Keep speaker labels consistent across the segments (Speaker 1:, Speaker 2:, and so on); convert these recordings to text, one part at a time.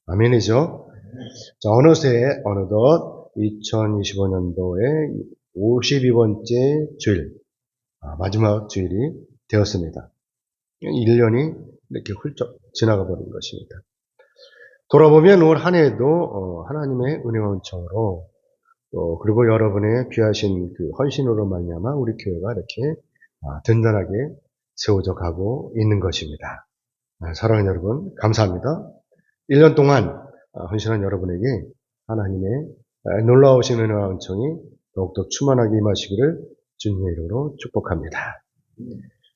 Speaker 1: 아멘이죠. 자, 어느덧 2025년도의 52번째 주일, 마지막 주일이 되었습니다. 1년이 이렇게 훌쩍 지나가 버린 것입니다. 돌아보면 올 한 해도 하나님의 은혜와 은총으로 그리고 여러분의 귀하신 그 헌신으로 말미암아 우리 교회가 이렇게 든든하게 세워져 가고 있는 것입니다. 사랑하는 여러분, 감사합니다. 1년 동안 헌신한 여러분에게 하나님의 놀라우신 은혜와 은총이 더욱더 충만하게 임하시기를 주님의 이름으로 축복합니다.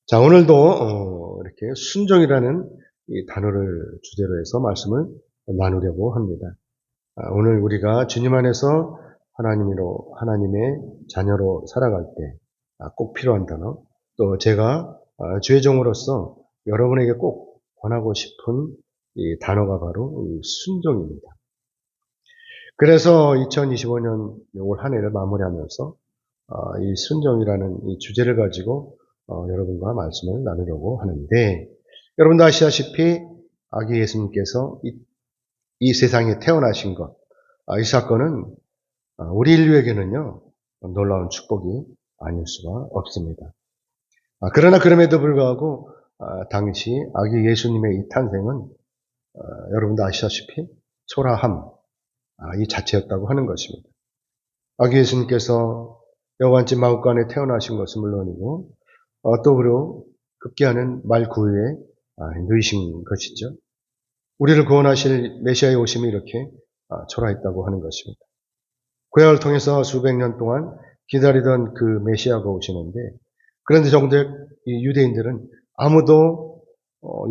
Speaker 1: 자, 오늘도 이렇게 순종이라는 이 단어를 주제로 해서 말씀을 나누려고 합니다. 오늘 우리가 주님 안에서 하나님의 자녀로 살아갈 때 꼭 필요한 단어, 또 제가 주의 종으로서 여러분에게 꼭 권하고 싶은 이 단어가 바로 이 순종입니다. 그래서 2025년 올 한 해를 마무리하면서 이 순종이라는 이 주제를 가지고 여러분과 말씀을 나누려고 하는데, 여러분도 아시다시피 아기 예수님께서 이 세상에 태어나신 것, 이 사건은 우리 인류에게는요 놀라운 축복이 아닐 수가 없습니다. 그러나 그럼에도 불구하고 당시 아기 예수님의 이 탄생은 여러분도 아시다시피 초라함 이 자체였다고 하는 것입니다. 아기 예수님께서 여관집 마구간에 태어나신 것은 물론이고 또 그리고 급기야는 말 구유에 누이신 것이죠. 우리를 구원하실 메시아의 오심이 이렇게 초라했다고 하는 것입니다. 구약을 통해서 수백 년 동안 기다리던 그 메시아가 오시는데, 그런데 정작 이 유대인들은 아무도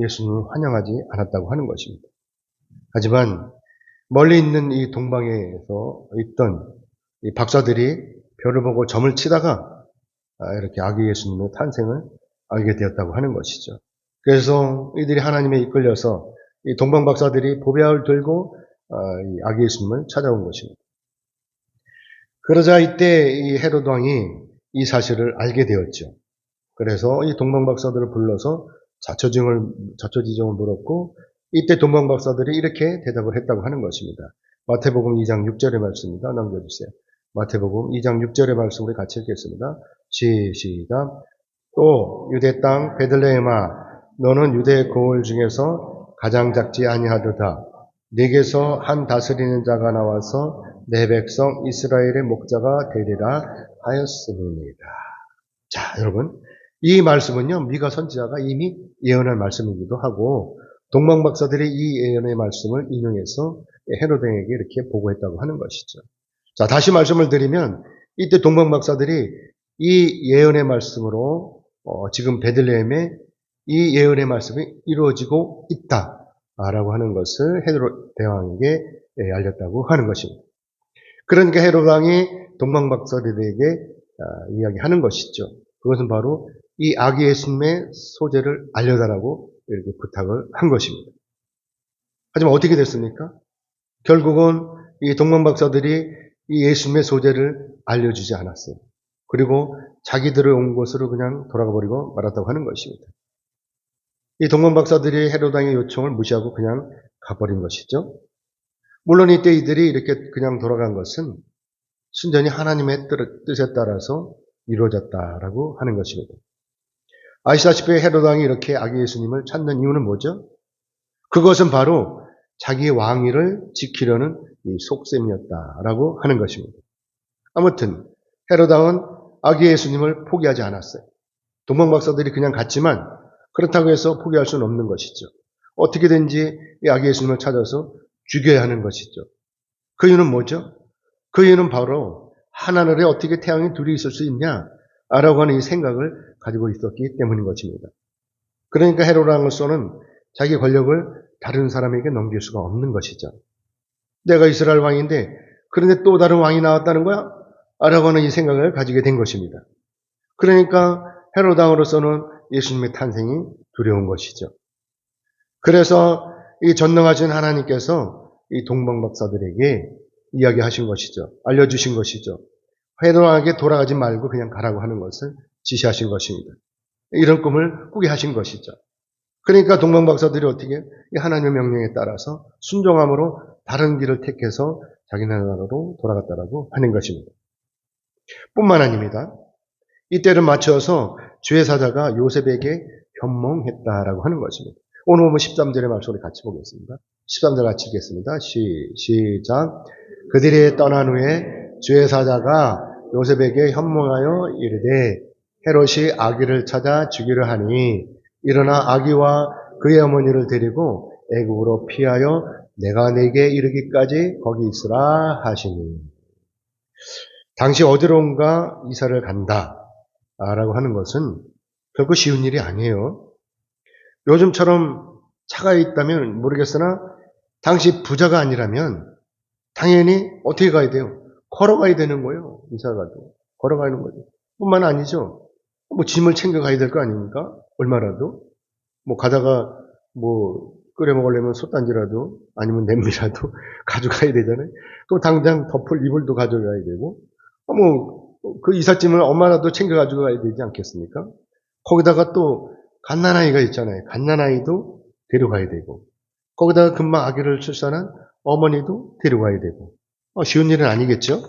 Speaker 1: 예수님을 환영하지 않았다고 하는 것입니다. 하지만 멀리 있는 이 동방에서 있던 이 박사들이 별을 보고 점을 치다가 이렇게 아기 예수님의 탄생을 알게 되었다고 하는 것이죠. 그래서 이들이 하나님에 이끌려서 이 동방 박사들이 보배를 들고 이 아기 예수님을 찾아온 것입니다. 그러자 이때 이 헤롯 왕이 이 사실을 알게 되었죠. 그래서 이 동방 박사들을 불러서 자초지종을 물었고, 이때 동방 박사들이 이렇게 대답을 했다고 하는 것입니다. 마태복음 2장 6절의 말씀입니다. 넘겨주세요. 마태복음 2장 6절의 말씀 우리 같이 읽겠습니다. 시작. 또 유대 땅 베들레헴아, 너는 유대 고을 중에서 가장 작지 아니하도다. 네게서 한 다스리는 자가 나와서 내 백성 이스라엘의 목자가 되리라 하였습니다. 자, 여러분, 이 말씀은요 미가 선지자가 이미 예언한 말씀이기도 하고, 동방 박사들이 이 예언의 말씀을 인용해서 헤로데에게 이렇게 보고했다고 하는 것이죠. 자, 다시 말씀을 드리면 이때 동방 박사들이 이 예언의 말씀으로 지금 베들레헴에 이 예언의 말씀이 이루어지고 있다라고 하는 것을 헤롯 대왕에게 알렸다고 하는 것입니다. 그러니까 헤롯 왕이 동방 박사들에게 이야기하는 것이죠. 그것은 바로 이 아기 예수님의 소재를 알려달라고 이렇게 부탁을 한 것입니다. 하지만 어떻게 됐습니까? 결국은 이 동방 박사들이 이 예수님의 소재를 알려주지 않았어요. 그리고 자기들을 온 곳으로 그냥 돌아가 버리고 말았다고 하는 것입니다. 이 동방 박사들이 헤롯 왕의 요청을 무시하고 그냥 가버린 것이죠. 물론 이때 이들이 이렇게 그냥 돌아간 것은 순전히 하나님의 뜻에 따라서 이루어졌다라고 하는 것입니다. 아시다시피 헤롯 왕이 이렇게 아기 예수님을 찾는 이유는 뭐죠? 그것은 바로 자기의 왕위를 지키려는 이 속셈이었다라고 하는 것입니다. 아무튼 헤롯 왕은 아기 예수님을 포기하지 않았어요. 동방 박사들이 그냥 갔지만 그렇다고 해서 포기할 수는 없는 것이죠. 어떻게든지 이 아기 예수님을 찾아서 죽여야 하는 것이죠. 그 이유는 뭐죠? 그 이유는 바로 하늘에 어떻게 태양이 둘이 있을 수 있냐? 라고 하는 이 생각을 가지고 있었기 때문인 것입니다. 그러니까 헤롯 왕으로서는 자기 권력을 다른 사람에게 넘길 수가 없는 것이죠. 내가 이스라엘 왕인데 그런데 또 다른 왕이 나왔다는 거야? 라고 하는 이 생각을 가지게 된 것입니다. 그러니까 헤롯 왕으로서는 예수님의 탄생이 두려운 것이죠. 그래서 이 전능하신 하나님께서 이 동방 박사들에게 이야기하신 것이죠. 알려주신 것이죠. 헤롯 왕에게 돌아가지 말고 그냥 가라고 하는 것을 지시하신 것입니다. 이런 꿈을 꾸게 하신 것이죠. 그러니까 동방박사들이 어떻게 이 하나님의 명령에 따라서 순종함으로 다른 길을 택해서 자기 나라로 돌아갔다라고 하는 것입니다. 뿐만 아닙니다. 이때를 맞춰서 주의 사자가 요셉에게 현몽했다라고 하는 것입니다. 오늘 보면 13절의 말씀을 같이 보겠습니다. 13절 같이 읽겠습니다. 시작. 그들이 떠난 후에 주의 사자가 요셉에게 현몽하여 이르되 헤롯이 아기를 찾아 죽이려 하니 일어나 아기와 그의 어머니를 데리고 애국으로 피하여 내가 내게 이르기까지 거기 있으라 하시니. 당시 어디론가 이사를 간다라고 하는 것은 결코 쉬운 일이 아니에요. 요즘처럼 차가 있다면 모르겠으나 당시 부자가 아니라면 당연히 어떻게 가야 돼요? 걸어가야 되는 거예요. 이사가도. 걸어가는 거죠. 뿐만 아니죠. 뭐 짐을 챙겨 가야 될 거 아닙니까? 얼마라도. 뭐 가다가 뭐 끓여 먹으려면 솥단지라도 아니면 냄비라도 가져가야 되잖아요. 그럼 당장 덮을 이불도 가져가야 되고 뭐 그 이삿짐을 얼마라도 챙겨 가져가야 되지 않겠습니까? 거기다가 또 갓난아이가 있잖아요. 갓난아이도 데려가야 되고 거기다가 금방 아기를 출산한 어머니도 데려가야 되고 쉬운 일은 아니겠죠?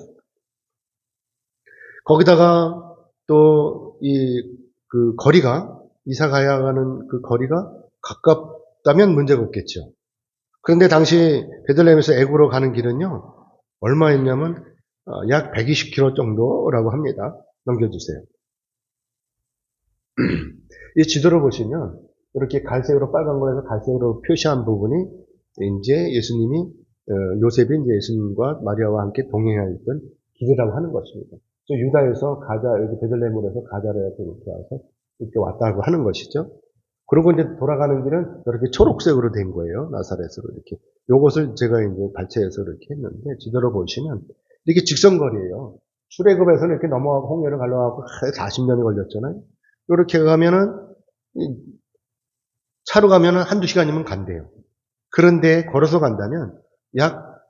Speaker 1: 거기다가 또 그 거리가 이사 가야 하는 그 거리가 가깝다면 문제가 없겠죠. 그런데 당시 베들레헴에서 애굽으로 가는 길은요. 얼마였냐면 약 120km 정도라고 합니다. 넘겨주세요. 이 지도를 보시면 이렇게 갈색으로 빨간 거에서 갈색으로 표시한 부분이 이제 예수님이 요셉이 이제 예수님과 마리아와 함께 동행하였던 길이라고 하는 것입니다. 유다에서 가자 여기 베들레헴으로 해서 가자로 이렇게 와서 이렇게 왔다고 하는 것이죠. 그리고 이제 돌아가는 길은 이렇게 초록색으로 된 거예요. 나사렛으로 이렇게. 요것을 제가 이제 발췌해서 이렇게 했는데 지도를 보시면 이렇게 직선거리예요. 출애굽에서는 이렇게 넘어가고 홍해를 갈라가고 40년이 걸렸잖아요. 이렇게 가면은 차로 가면은 한두 시간이면 간대요. 그런데 걸어서 간다면 약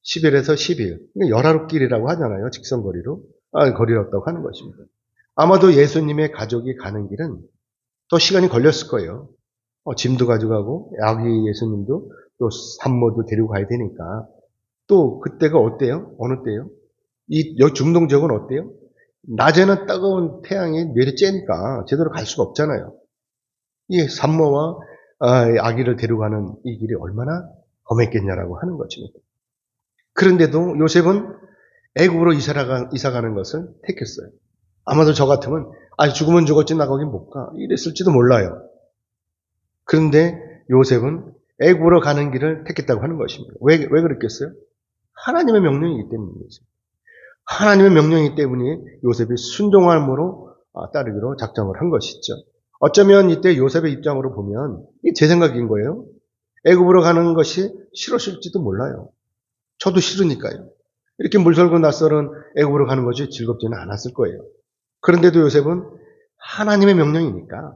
Speaker 1: 10일에서 12일. 열하루길이라고 하잖아요. 직선거리로. 거리였다고 하는 것입니다. 아마도 예수님의 가족이 가는 길은 더 시간이 걸렸을 거예요. 짐도 가져가고 아기 예수님도 또 산모도 데리고 가야 되니까. 또 그때가 어때요? 어느 때요? 이 중동 지역은 어때요? 낮에는 따가운 태양이 내리쬐니까 제대로 갈 수가 없잖아요. 이 산모와 아기를 데려가는 이 길이 얼마나 험했겠냐라고 하는 것입니다. 그런데도 요셉은 애굽으로 이사 가는 것을 택했어요. 아마도 저 같으면 죽으면 죽었지 나 거긴 못 가. 이랬을지도 몰라요. 그런데 요셉은 애굽으로 가는 길을 택했다고 하는 것입니다. 왜 그랬겠어요? 하나님의 명령이기 때문이죠. 하나님의 명령이기 때문에 요셉이 순종함으로 따르기로 작정을 한 것이죠. 어쩌면 이때 요셉의 입장으로 보면 이게 제 생각인 거예요. 애굽으로 가는 것이 싫었을지도 몰라요. 저도 싫으니까요. 이렇게 물설고 낯설은 애굽으로 가는 것이 즐겁지는 않았을 거예요. 그런데도 요셉은 하나님의 명령이니까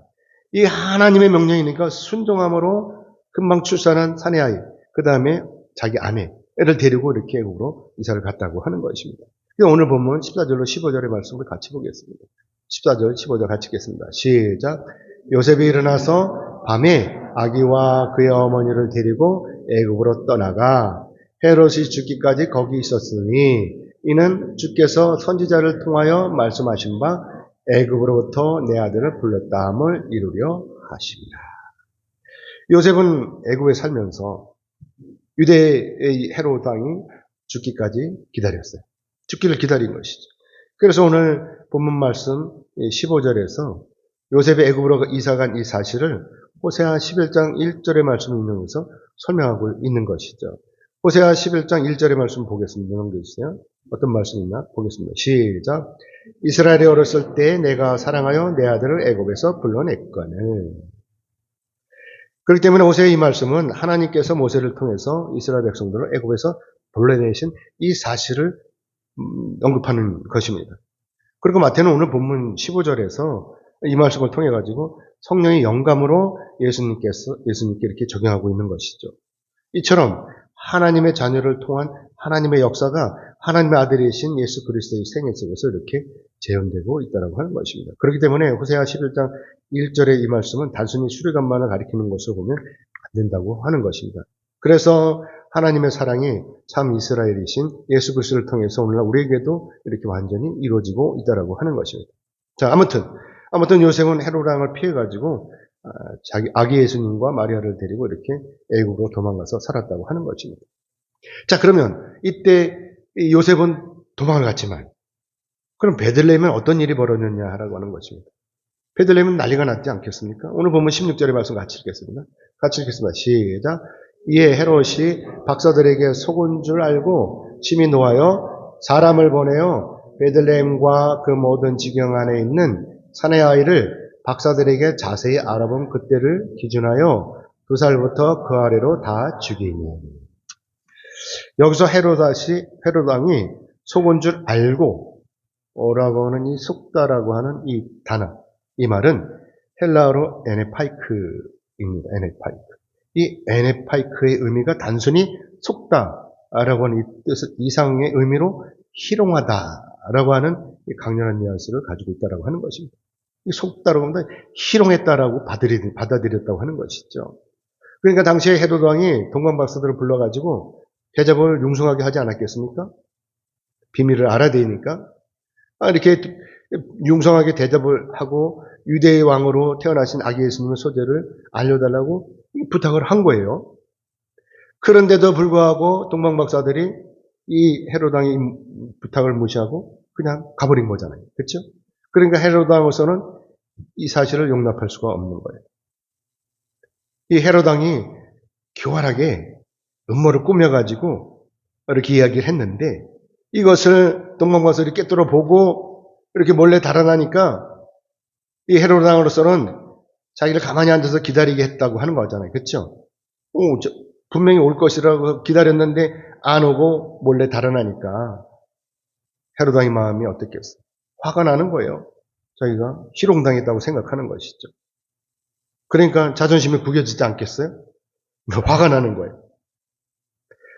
Speaker 1: 이 하나님의 명령이니까 순종함으로 금방 출산한 사내 아이 그 다음에 자기 아내를 데리고 이렇게 애굽으로 이사를 갔다고 하는 것입니다. 오늘 보면 14절로 15절의 말씀을 같이 보겠습니다. 14절 15절 같이 읽겠습니다. 시작. 요셉이 일어나서 밤에 아기와 그의 어머니를 데리고 애굽으로 떠나가 헤롯이 죽기까지 거기 있었으니 이는 주께서 선지자를 통하여 말씀하신 바 애굽으로부터 내 아들을 불렀다함을 이루려 하십니다. 요셉은 애굽에 살면서 유대의 헤롯 왕이 죽기까지 기다렸어요. 죽기를 기다린 것이죠. 그래서 오늘 본문 말씀 15절에서 요셉이 애굽으로 이사간 이 사실을 호세아 11장 1절의 말씀을 인용해서 설명하고 있는 것이죠. 호세아 11장 1절의 말씀 보겠습니다. 넘겨주세요. 어떤 말씀이냐 보겠습니다. 시작. 이스라엘이 어렸을 때 내가 사랑하여 내 아들을 애굽에서 불러냈거늘. 그렇기 때문에 호세의 이 말씀은 하나님께서 모세를 통해서 이스라엘 백성들을 애굽에서 불러내신 이 사실을 언급하는 것입니다. 그리고 마태는 오늘 본문 15절에서 이 말씀을 통해 가지고 성령의 영감으로 예수님께 이렇게 적용하고 있는 것이죠. 이처럼 하나님의 자녀를 통한 하나님의 역사가 하나님의 아들이신 예수 그리스도의 생애 속에서 이렇게 재현되고 있다고 하는 것입니다. 그렇기 때문에 호세아 11장 1절의 이 말씀은 단순히 수리관만을 가리키는 것으로 보면 안 된다고 하는 것입니다. 그래서 하나님의 사랑이 참 이스라엘이신 예수 그리스도를 통해서 오늘날 우리에게도 이렇게 완전히 이루어지고 있다고 하는 것입니다. 자, 아무튼 요셉은 헤롯 왕을 피해가지고 자기 아기 예수님과 마리아를 데리고 이렇게 애국으로 도망가서 살았다고 하는 것입니다. 자, 그러면 이때 요셉은 도망을 갔지만 그럼 베들레헴은 어떤 일이 벌어졌냐라고 하는 것입니다. 베들레헴은 난리가 났지 않겠습니까? 오늘 보면 16절의 말씀 같이 읽겠습니다. 같이 읽겠습니다. 시작. 이에 헤롯이 박사들에게 속은 줄 알고 심히 노하여 사람을 보내어 베들레헴과 그 모든 지경 안에 있는 사내 아이를 박사들에게 자세히 알아본 그때를 기준하여 2살부터 그 아래로 다 죽이니. 여기서 헤롯 왕이 속은 줄 알고 라고 하는 이 속다라고 하는 이 단어, 이 말은 헬라어로 에네파이크입니다. 에네파이크. 이 에네파이크의 의미가 단순히 속다라고 하는 이 뜻 이상의 의미로 희롱하다라고 하는 이 강렬한 뉘앙스를 가지고 있다라고 하는 것입니다. 이 속다라고 하면 희롱했다라고 받아들였다고 하는 것이죠. 그러니까 당시에 헤롯 왕이 동방박사들을 불러가지고 대접을 융숭하게 하지 않았겠습니까? 비밀을 알아대니까 이렇게 융성하게 대접을 하고 유대의 왕으로 태어나신 아기 예수님의 소재를 알려달라고 부탁을 한 거예요. 그런데도 불구하고 동방박사들이 이 헤롯 왕의 부탁을 무시하고 그냥 가버린 거잖아요. 그렇죠? 그러니까 헤롯 왕으로서는 이 사실을 용납할 수가 없는 거예요. 이 헤롯 왕이 교활하게 음모를 꾸며가지고 이렇게 이야기를 했는데 이것을 동방박사들이 깨뚫어 보고 이렇게 몰래 달아나니까 이 헤롯 왕으로서는 자기를 가만히 앉아서 기다리게 했다고 하는 거잖아요. 그렇죠? 분명히 올 것이라고 기다렸는데 안 오고 몰래 달아나니까 헤롯 왕의 마음이 어떻겠어요? 화가 나는 거예요. 자기가 희롱당했다고 생각하는 것이죠. 그러니까 자존심이 구겨지지 않겠어요? 화가 나는 거예요.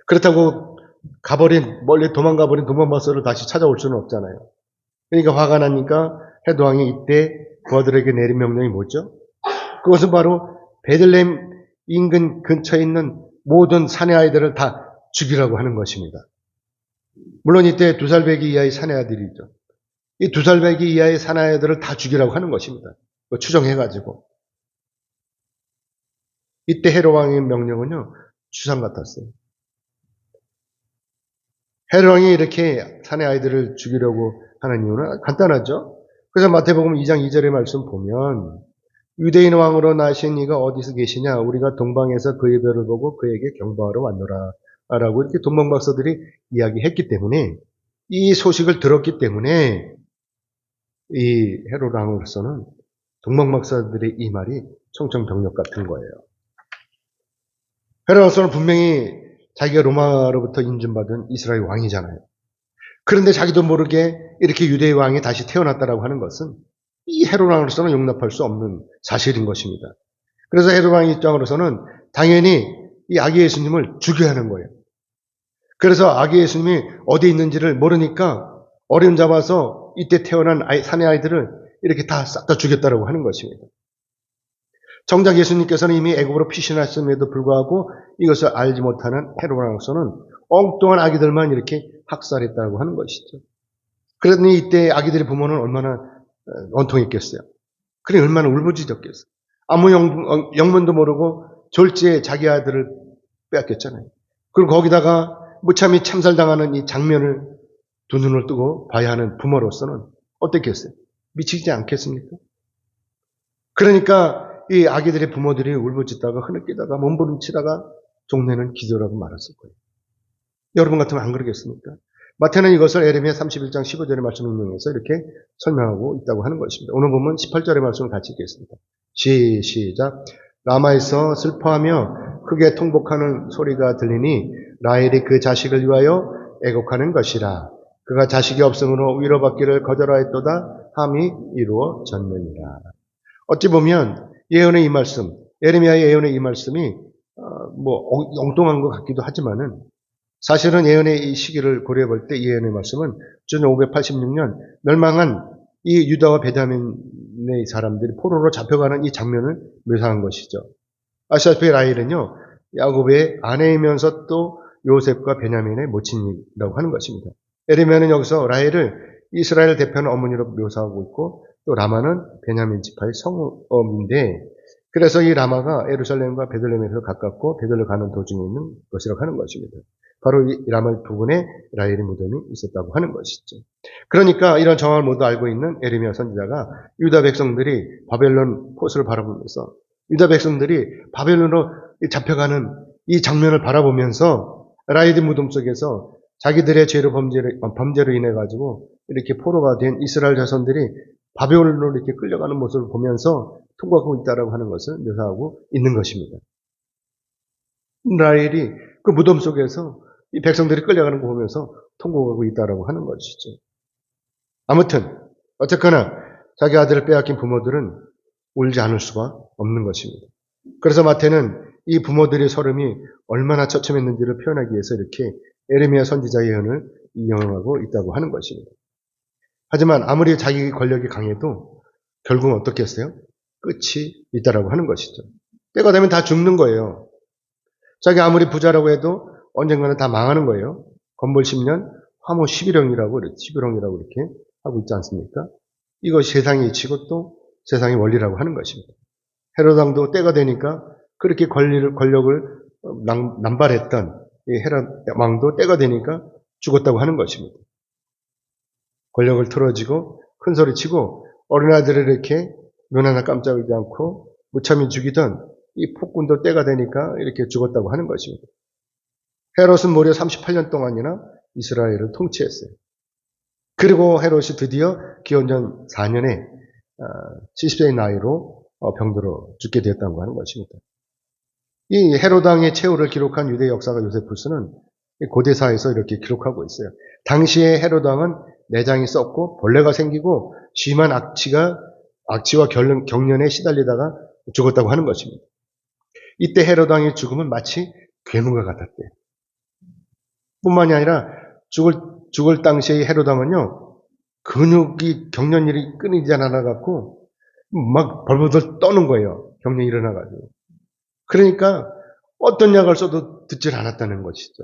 Speaker 1: 그렇다고 멀리 도망가버린 동방박사를 다시 찾아올 수는 없잖아요. 그러니까 화가 나니까 헤롯 왕이 이때 부하들에게 내린 명령이 뭐죠? 그것은 바로 베들레헴 인근 근처에 있는 모든 사내 아이들을 다 죽이라고 하는 것입니다. 물론 이때 2살 배기 이하의 사내 아이들이죠. 이 2살 배기 이하의 사내 아이들을 다 죽이라고 하는 것입니다. 추정해가지고. 이때 헤롯 왕의 명령은요, 추상 같았어요. 헤롯 왕이 이렇게 사내 아이들을 죽이려고 하는 이유는 간단하죠. 그래서 마태복음 2장 2절의 말씀 보면 유대인 왕으로 나신 이가 어디서 계시냐? 우리가 동방에서 그의 별을 보고 그에게 경배하러 왔노라. 라고 이렇게 동방박사들이 이야기했기 때문에 이 소식을 들었기 때문에 이 헤롯 왕으로서는 동방박사들의 이 말이 청천벽력 같은 거예요. 헤롯 왕으로서는 분명히 자기가 로마로부터 인준받은 이스라엘 왕이잖아요. 그런데 자기도 모르게 이렇게 유대의 왕이 다시 태어났다라고 하는 것은 이 헤롯 왕으로서는 용납할 수 없는 사실인 것입니다. 그래서 헤롯 왕의 입장으로서는 당연히 이 아기 예수님을 죽여야 하는 거예요. 그래서 아기 예수님이 어디 있는지를 모르니까 어림 잡아서 이때 태어난 사내 아이들을 이렇게 다 싹 다 죽였다라고 하는 것입니다. 정작 예수님께서는 이미 애굽으로 피신하셨음에도 불구하고 이것을 알지 못하는 헤롯 왕으로서는 엉뚱한 아기들만 이렇게 학살했다고 하는 것이죠. 그러니 이때 아기들의 부모는 얼마나 원통했겠어요. 그래 얼마나 울부짖었겠어요. 아무 영문도 모르고 졸지에 자기 아들을 빼앗겼잖아요. 그리고 거기다가 무참히 참살당하는 이 장면을 두 눈을 뜨고 봐야 하는 부모로서는 어떻겠어요? 미치지 않겠습니까? 그러니까 이 아기들의 부모들이 울부짖다가 흐느끼다가 몸부림치다가 종래는 기절하고 말았을 거예요. 여러분 같으면 안 그러겠습니까? 마태는 이것을 에레미야 31장 15절의 말씀을 인용해서 이렇게 설명하고 있다고 하는 것입니다. 오늘 보면 18절의 말씀을 같이 읽겠습니다. 시작. 라마에서 슬퍼하며 크게 통곡하는 소리가 들리니 라헬이 그 자식을 위하여 애곡하는 것이라. 그가 자식이 없으므로 위로받기를 거절하였도다 함이 이루어졌느니라. 어찌 보면 예언의 이 말씀, 에레미야의 예언의 이 말씀이 엉뚱한 것 같기도 하지만은 사실은 예언의 이 시기를 고려해 볼 때 이 예언의 말씀은 주전 586년 멸망한 이 유다와 베냐민의 사람들이 포로로 잡혀가는 이 장면을 묘사한 것이죠. 아시다시피 라헬은요, 야곱의 아내이면서 또 요셉과 베냐민의 모친이라고 하는 것입니다. 에르미야는 여기서 라헬을 이스라엘 대표하는 어머니로 묘사하고 있고, 또 라마는 베냐민 지파의 성읍인데, 그래서 이 라마가 예루살렘과 베들레헴에서 가깝고 베들레헴 가는 도중에 있는 것이라고 하는 것입니다. 바로 이 라마 부근에 라헬의 무덤이 있었다고 하는 것이죠. 그러니까 이런 정황을 모두 알고 있는 에르미야 선지자가 유다 백성들이 바벨론 포수를 바라보면서 유다 백성들이 바벨론으로 잡혀가는 이 장면을 바라보면서 라헬의 무덤 속에서 자기들의 범죄로 인해 가지고 이렇게 포로가 된 이스라엘 자손들이 바벨론으로 이렇게 끌려가는 모습을 보면서 통과하고 있다라고 하는 것을 묘사하고 있는 것입니다. 라헬이 그 무덤 속에서 이 백성들이 끌려가는 거 보면서 통곡하고 있다라고 하는 것이죠. 아무튼 어쨌거나 자기 아들을 빼앗긴 부모들은 울지 않을 수가 없는 것입니다. 그래서 마태는 이 부모들의 서름이 얼마나 처참했는지를 표현하기 위해서 이렇게 에레미야 선지자의 예언을 인용하고 있다고 하는 것입니다. 하지만 아무리 자기 권력이 강해도 결국은 어떻게 했어요? 끝이 있다라고 하는 것이죠. 때가 되면 다 죽는 거예요. 자기 아무리 부자라고 해도 언젠가는 다 망하는 거예요. 건벌 10년, 화무 11형이라고 이렇게 하고 있지 않습니까? 이것이 세상의 이치고 또 세상의 원리라고 하는 것입니다. 헤롯 왕도 때가 되니까 그렇게 권력을 남발했던 이 헤롯 왕도 때가 되니까 죽었다고 하는 것입니다. 권력을 틀어지고 큰 소리치고 어린아이들을 이렇게 눈 하나 깜짝이지 않고 무참히 죽이던 이 폭군도 때가 되니까 이렇게 죽었다고 하는 것입니다. 헤롯은 무려 38년 동안이나 이스라엘을 통치했어요. 그리고 헤롯이 드디어 기원전 4년에 70세의 나이로 병들어 죽게 되었다고 하는 것입니다. 이 헤롯 왕의 최후를 기록한 유대 역사가 요세푸스는 고대사에서 이렇게 기록하고 있어요. 당시에 헤롯 왕은 내장이 썩고 벌레가 생기고 심한 악취와 경련에 시달리다가 죽었다고 하는 것입니다. 이때 헤롯 왕의 죽음은 마치 괴물과 같았대요. 뿐만이 아니라 죽을 당시의 헤롯 왕은요, 근육이 경련일이 끊이지 않아갖고 막 벌벌벌 떠는 거예요. 경련이 일어나가지고. 그러니까 어떤 약을 써도 듣질 않았다는 것이죠.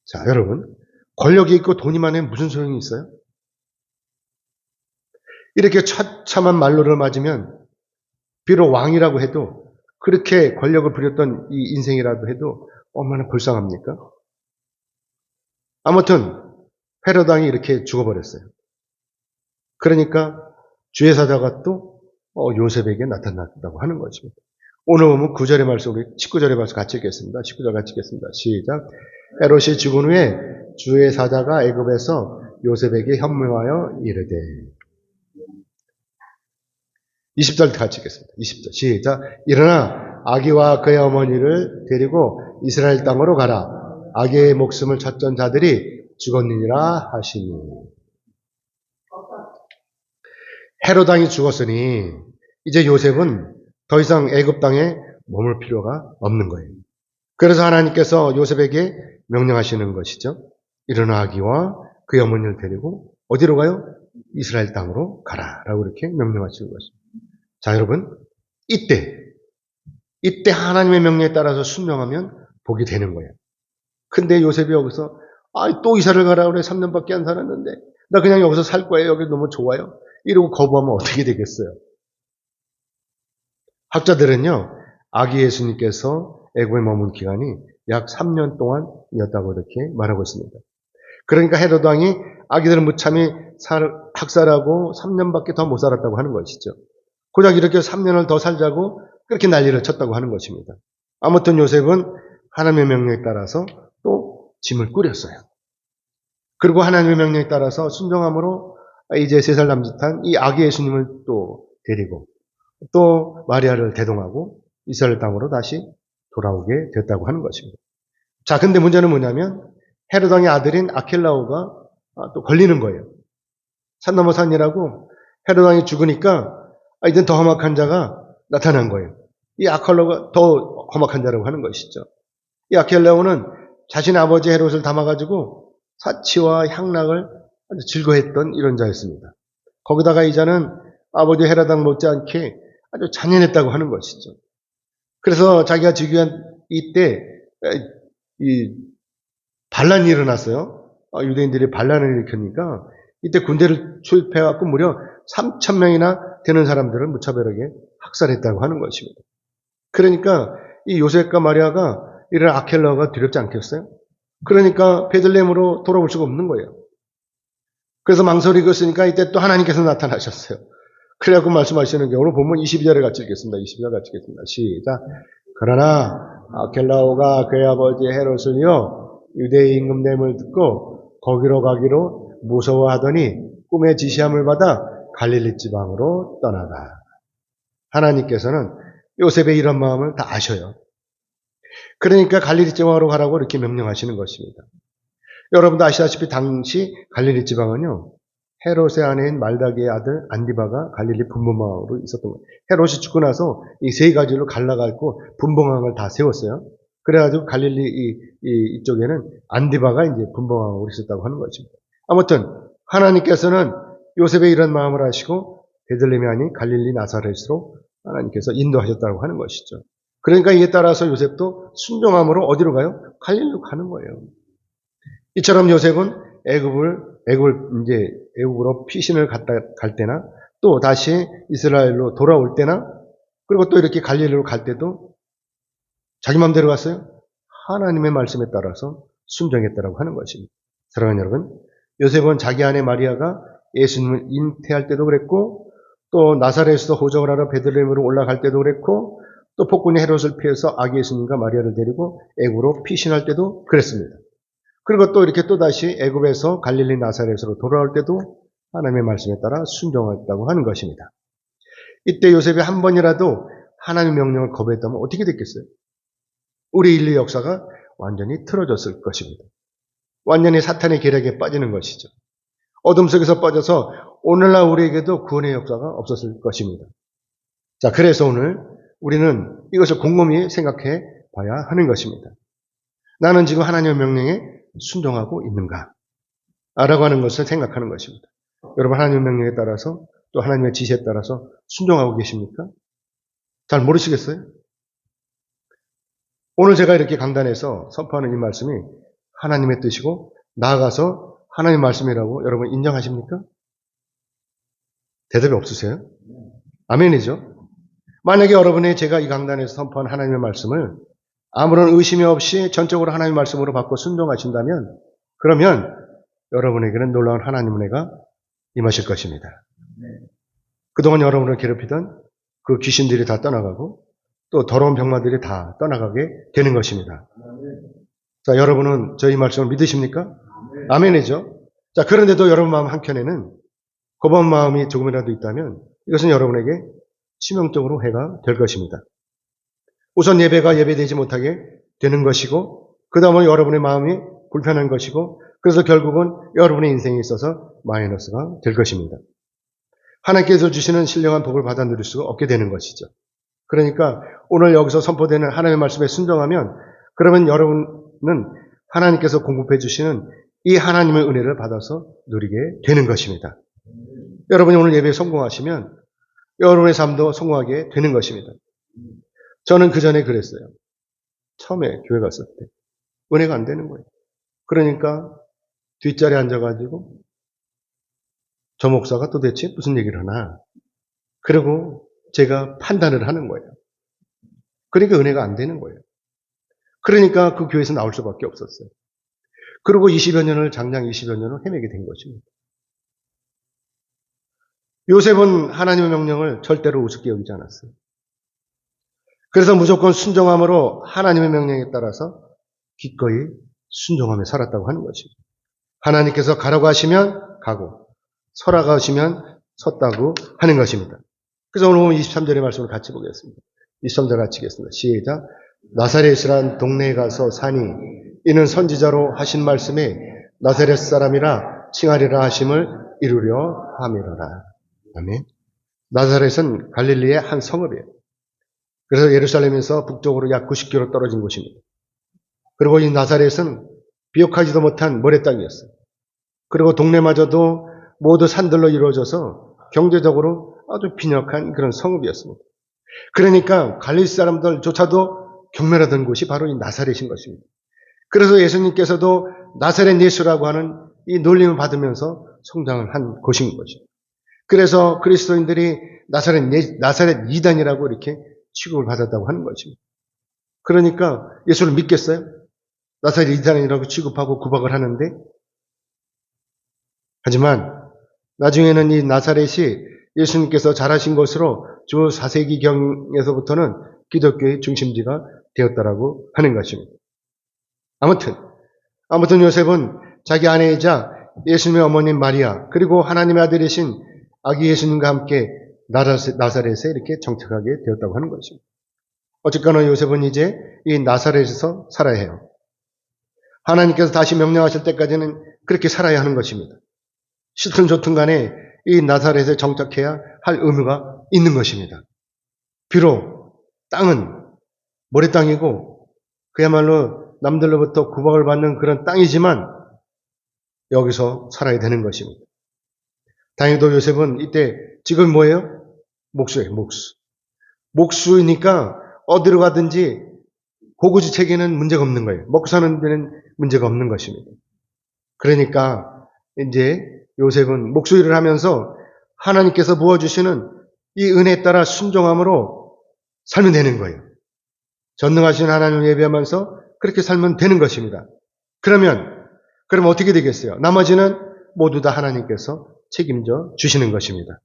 Speaker 1: 자, 여러분, 권력이 있고 돈이 많으면 무슨 소용이 있어요? 이렇게 처참한 말로를 맞으면 비록 왕이라고 해도 그렇게 권력을 부렸던 이 인생이라도 해도 얼마나 불쌍합니까? 아무튼 헤롯 왕이 이렇게 죽어버렸어요. 그러니까 주의 사자가 또 요셉에게 나타났다고 하는 것입니다. 오늘 보면 9절의 말씀, 우리 19절의 말씀 같이 읽겠습니다. 19절 같이 읽겠습니다. 시작. 헤롯이 죽은 후에 주의 사자가 애굽에서 요셉에게 현명하여 이르되. 20절 같이 읽겠습니다. 20절 시작. 일어나 아기와 그의 어머니를 데리고 이스라엘 땅으로 가라. 아기의 목숨을 찾던 자들이 죽었느니라 하시니. 헤롯 왕이 죽었으니 이제 요셉은 더 이상 애굽 땅에 머물 필요가 없는 거예요. 그래서 하나님께서 요셉에게 명령하시는 것이죠. 일어나 아기와 그의 어머니를 데리고 어디로 가요? 이스라엘 땅으로 가라라고 이렇게 명령하시는 것입니다. 자, 여러분, 이때 하나님의 명령에 따라서 순종하면 복이 되는 거예요. 근데 요셉이 여기서 또 이사를 가라 그래. 3년밖에 안 살았는데 나 그냥 여기서 살 거예요. 여기 너무 좋아요. 이러고 거부하면 어떻게 되겠어요? 학자들은요, 아기 예수님께서 애굽에 머문 기간이 약 3년 동안이었다고 이렇게 말하고 있습니다. 그러니까 헤롯 왕이 아기들을 무참히 학살하고 3년밖에 더 못 살았다고 하는 것이죠. 고작 이렇게 3년을 더 살자고 그렇게 난리를 쳤다고 하는 것입니다. 아무튼 요셉은 하나님의 명령에 따라서 또 짐을 꾸렸어요. 그리고 하나님의 명령에 따라서 순종함으로 이제 3살 남짓한 이 아기 예수님을 또 데리고 또 마리아를 대동하고 이스라엘 땅으로 다시 돌아오게 됐다고 하는 것입니다. 자, 근데 문제는 뭐냐면 헤롯 왕의 아들인 아켈라오가 또 걸리는 거예요. 산 넘어 산이라고 헤롯 왕이 죽으니까 이젠 더 험악한 자가 나타난 거예요. 이 아켈라오가 더 험악한 자라고 하는 것이죠. 이 아켈라오는 자신의 아버지 헤롯을 담아가지고 사치와 향락을 아주 즐거워했던 이런 자였습니다. 거기다가 이 자는 아버지 헤로당 못지않게 아주 잔인했다고 하는 것이죠. 그래서 자기가 즉위한 이때 이 반란이 일어났어요. 유대인들이 반란을 일으키니까 이때 군대를 투입해갖고 무려 3,000명이나 되는 사람들을 무차별하게 학살했다고 하는 것입니다. 그러니까 이 요셉과 마리아가 이런 아켈라가 두렵지 않겠어요? 그러니까 베들레헴으로 돌아올 수가 없는 거예요. 그래서 망설이고 있으니까 이때 또 하나님께서 나타나셨어요. 그래갖고 말씀하시는 게 오늘 보면 22절에 같이 읽겠습니다. 22절 같이 읽겠습니다. 시작. 그러나 아켈라오가 그의 아버지 헤롯을요 유대의 임금됨을 듣고 거기로 가기로 무서워하더니 꿈의 지시함을 받아 갈릴리 지방으로 떠나가. 하나님께서는 요셉의 이런 마음을 다 아셔요. 그러니까 갈릴리 지방으로 가라고 이렇게 명령하시는 것입니다. 여러분도 아시다시피 당시 갈릴리 지방은요 헤롯의 아내인 말다기의 아들 안디바가 갈릴리 분봉왕으로 있었던 거예요. 헤롯이 죽고 나서 이 세 가지로 갈라가지고 분봉왕을 다 세웠어요. 그래가지고 갈릴리 이쪽에는 안디바가 이제 분봉왕으로 있었다고 하는 것입니다. 아무튼 하나님께서는 요셉의 이런 마음을 아시고 베들레헴이 아닌 갈릴리 나사렛으로 하나님께서 인도하셨다고 하는 것이죠. 그러니까 이에 따라서 요셉도 순종함으로 어디로 가요? 갈릴리로 가는 거예요. 이처럼 요셉은 애굽으로 피신을 갈 때나 또 다시 이스라엘로 돌아올 때나 그리고 또 이렇게 갈릴리로 갈 때도 자기 마음대로 갔어요? 하나님의 말씀에 따라서 순종했다라고 하는 것입니다. 사랑하는 여러분, 요셉은 자기 아내 마리아가 예수님을 잉태할 때도 그랬고 또 나사렛에서 호적을 하러 베들레헴으로 올라갈 때도 그랬고 또 폭군이 헤롯을 피해서 아기 예수님과 마리아를 데리고 애굽으로 피신할 때도 그랬습니다. 그리고 또 이렇게 또다시 애굽에서 갈릴리 나사렛으로 돌아올 때도 하나님의 말씀에 따라 순종했다고 하는 것입니다. 이때 요셉이 한 번이라도 하나님의 명령을 거부했다면 어떻게 됐겠어요? 우리 인류 역사가 완전히 틀어졌을 것입니다. 완전히 사탄의 계략에 빠지는 것이죠. 어둠 속에서 빠져서 오늘날 우리에게도 구원의 역사가 없었을 것입니다. 자, 그래서 오늘 우리는 이것을 곰곰이 생각해 봐야 하는 것입니다. 나는 지금 하나님의 명령에 순종하고 있는가? 라고 하는 것을 생각하는 것입니다. 여러분 하나님의 명령에 따라서 또 하나님의 지시에 따라서 순종하고 계십니까? 잘 모르시겠어요? 오늘 제가 이렇게 강단에서 선포하는 이 말씀이 하나님의 뜻이고 나아가서 하나님의 말씀이라고 여러분 인정하십니까? 대답이 없으세요? 아멘이죠? 만약에 여러분이 제가 이 강단에서 선포한 하나님의 말씀을 아무런 의심이 없이 전적으로 하나님의 말씀으로 받고 순종하신다면 그러면 여러분에게는 놀라운 하나님의 은혜가 임하실 것입니다. 그동안 여러분을 괴롭히던 그 귀신들이 다 떠나가고 또 더러운 병마들이 다 떠나가게 되는 것입니다. 자, 여러분은 저희 말씀을 믿으십니까? 아멘이죠. 자, 그런데도 여러분 마음 한켠에는 거부한 마음이 조금이라도 있다면 이것은 여러분에게 치명적으로 해가 될 것입니다. 우선 예배가 예배되지 못하게 되는 것이고 그 다음은 여러분의 마음이 불편한 것이고 그래서 결국은 여러분의 인생에 있어서 마이너스가 될 것입니다. 하나님께서 주시는 신령한 복을 받아 누릴 수가 없게 되는 것이죠. 그러니까 오늘 여기서 선포되는 하나님의 말씀에 순종하면 그러면 여러분은 하나님께서 공급해 주시는 이 하나님의 은혜를 받아서 누리게 되는 것입니다. 여러분이 오늘 예배에 성공하시면 여러분의 삶도 성공하게 되는 것입니다. 저는 그 전에 그랬어요. 처음에 교회 갔을 때 은혜가 안 되는 거예요. 그러니까 뒷자리에 앉아가지고 저 목사가 도대체 무슨 얘기를 하나. 그리고 제가 판단을 하는 거예요. 그러니까 은혜가 안 되는 거예요. 그러니까 그 교회에서 나올 수밖에 없었어요. 그리고 20여 년을 장장 20여 년을 헤매게 된 것입니다. 요셉은 하나님의 명령을 절대로 우습게 여기지 않았어요. 그래서 무조건 순종함으로 하나님의 명령에 따라서 기꺼이 순종하며 살았다고 하는 것입니다. 하나님께서 가라고 하시면 가고 서라고 하시면 섰다고 하는 것입니다. 그래서 오늘 23절의 말씀을 같이 보겠습니다. 23절 같이 읽겠습니다. 시작. 나사렛이란 동네에 가서 사니 이는 선지자로 하신 말씀에 나사렛 사람이라 칭하리라 하심을 이루려 함이로라. 아멘. 나사렛은 갈릴리의 한 성읍이에요. 그래서 예루살렘에서 북쪽으로 약 90km 떨어진 곳입니다. 그리고 이 나사렛은 비옥하지도 못한 모래 땅이었어요. 그리고 동네마저도 모두 산들로 이루어져서 경제적으로 아주 빈약한 그런 성읍이었습니다. 그러니까 갈릴리 사람들조차도 경멸하던 곳이 바로 이 나사렛인 것입니다. 그래서 예수님께서도 나사렛 예수라고 하는 이 놀림을 받으면서 성장을 한 곳인 것이죠. 그래서 그리스도인들이 나사렛 이단이라고 이렇게 취급을 받았다고 하는 것입니다. 그러니까 예수를 믿겠어요? 나사렛 이단이라고 취급하고 구박을 하는데, 하지만 나중에는 이 나사렛이 예수님께서 잘하신 것으로 주 4세기경에서부터는 기독교의 중심지가 되었다라고 하는 것입니다. 아무튼 요셉은 자기 아내이자 예수님의 어머님 마리아, 그리고 하나님의 아들이신 아기 예수님과 함께 나사렛에 이렇게 정착하게 되었다고 하는 것입니다. 어쨌거나 요셉은 이제 이 나사렛에서 살아야 해요. 하나님께서 다시 명령하실 때까지는 그렇게 살아야 하는 것입니다. 싫든 좋든 간에 이 나사렛에 정착해야 할 의무가 있는 것입니다. 비록 땅은 모래 땅이고 그야말로 남들로부터 구박을 받는 그런 땅이지만 여기서 살아야 되는 것입니다. 다행히도 요셉은 이때 지금 뭐예요? 목수예요, 목수. 목수이니까 어디로 가든지 고구지책에는 문제가 없는 거예요. 먹고 사는 데는 문제가 없는 것입니다. 그러니까 이제 요셉은 목수 일을 하면서 하나님께서 부어주시는 이 은혜에 따라 순종함으로 살면 되는 거예요. 전능하신 하나님을 예배하면서 그렇게 살면 되는 것입니다. 그럼 어떻게 되겠어요? 나머지는 모두 다 하나님께서 책임져 주시는 것입니다.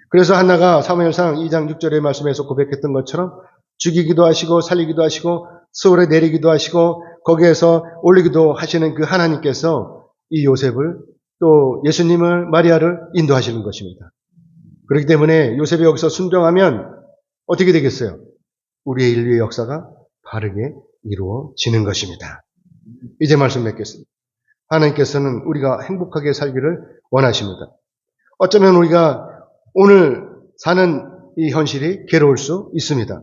Speaker 1: 그래서 한나가 사무엘상 2장 6절의 말씀에서 고백했던 것처럼 죽이기도 하시고 살리기도 하시고 수월에 내리기도 하시고 거기에서 올리기도 하시는 그 하나님께서 이 요셉을 또 예수님을 마리아를 인도하시는 것입니다. 그렇기 때문에 요셉이 여기서 순종하면 어떻게 되겠어요? 우리의 인류의 역사가 바르게 이루어지는 것입니다. 이제 말씀 맺겠습니다. 하나님께서는 우리가 행복하게 살기를 원하십니다. 어쩌면 우리가 오늘 사는 이 현실이 괴로울 수 있습니다.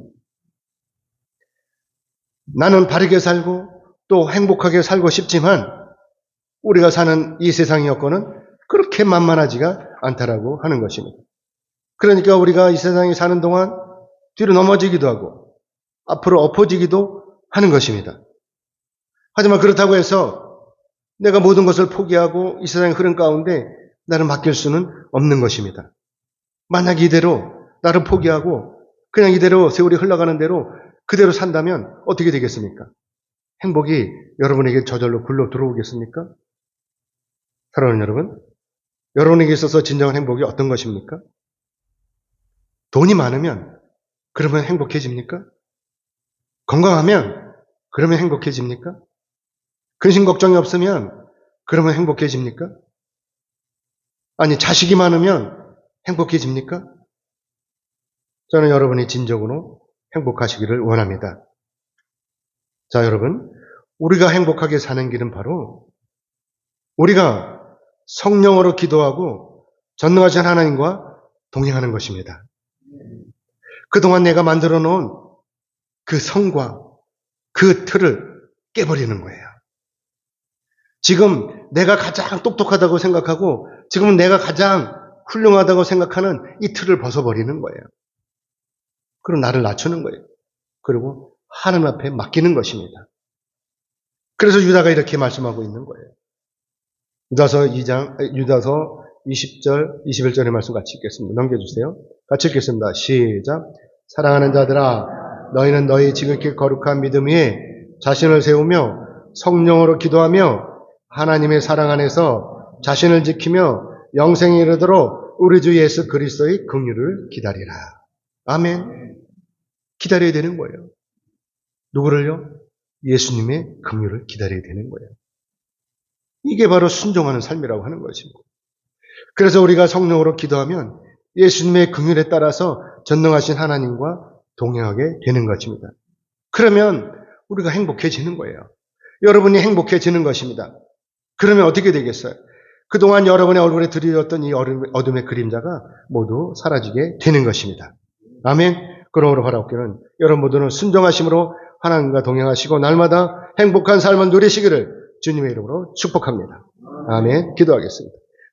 Speaker 1: 나는 바르게 살고 또 행복하게 살고 싶지만 우리가 사는 이 세상의 여건은 그렇게 만만하지가 않다라고 하는 것입니다. 그러니까 우리가 이 세상에 사는 동안 뒤로 넘어지기도 하고 앞으로 엎어지기도 하는 것입니다. 하지만 그렇다고 해서 내가 모든 것을 포기하고 이 세상의 흐름 가운데 나를 맡길 수는 없는 것입니다. 만약 이대로 나를 포기하고 그냥 이대로 세월이 흘러가는 대로 그대로 산다면 어떻게 되겠습니까? 행복이 여러분에게 저절로 굴러 들어오겠습니까? 사랑하는 여러분, 여러분에게 있어서 진정한 행복이 어떤 것입니까? 돈이 많으면 그러면 행복해집니까? 건강하면 그러면 행복해집니까? 근심 걱정이 없으면 그러면 행복해집니까? 아니, 자식이 많으면 행복해집니까? 저는 여러분이 진정으로 행복하시기를 원합니다. 자, 여러분, 우리가 행복하게 사는 길은 바로 우리가 성령으로 기도하고 전능하신 하나님과 동행하는 것입니다. 그동안 내가 만들어 놓은 그 성과 그 틀을 깨버리는 거예요. 지금 내가 가장 똑똑하다고 생각하고 지금 내가 가장 훌륭하다고 생각하는 이 틀을 벗어버리는 거예요. 그리고 나를 낮추는 거예요. 그리고 하나님 앞에 맡기는 것입니다. 그래서 유다가 이렇게 말씀하고 있는 거예요. 유다서 20절, 21절의 말씀 같이 읽겠습니다. 넘겨주세요. 같이 읽겠습니다. 시작. 사랑하는 자들아, 너희는 너희 지극히 거룩한 믿음 위에 자신을 세우며 성령으로 기도하며 하나님의 사랑 안에서 자신을 지키며 영생에 이르도록 우리 주 예수 그리스도의 긍휼을 기다리라. 아멘. 기다려야 되는 거예요. 누구를요? 예수님의 긍휼을 기다려야 되는 거예요. 이게 바로 순종하는 삶이라고 하는 것입니다. 그래서 우리가 성령으로 기도하면 예수님의 긍휼에 따라서 전능하신 하나님과 동행하게 되는 것입니다. 그러면 우리가 행복해지는 거예요. 여러분이 행복해지는 것입니다. 그러면 어떻게 되겠어요? 그동안 여러분의 얼굴에 드리웠던 이 어둠의 그림자가 모두 사라지게 되는 것입니다. 아멘. 그러므로 바라옵기는 여러분 모두는 순종하심으로 하나님과 동행하시고 날마다 행복한 삶을 누리시기를 주님의 이름으로 축복합니다. 아멘. 기도하겠습니다.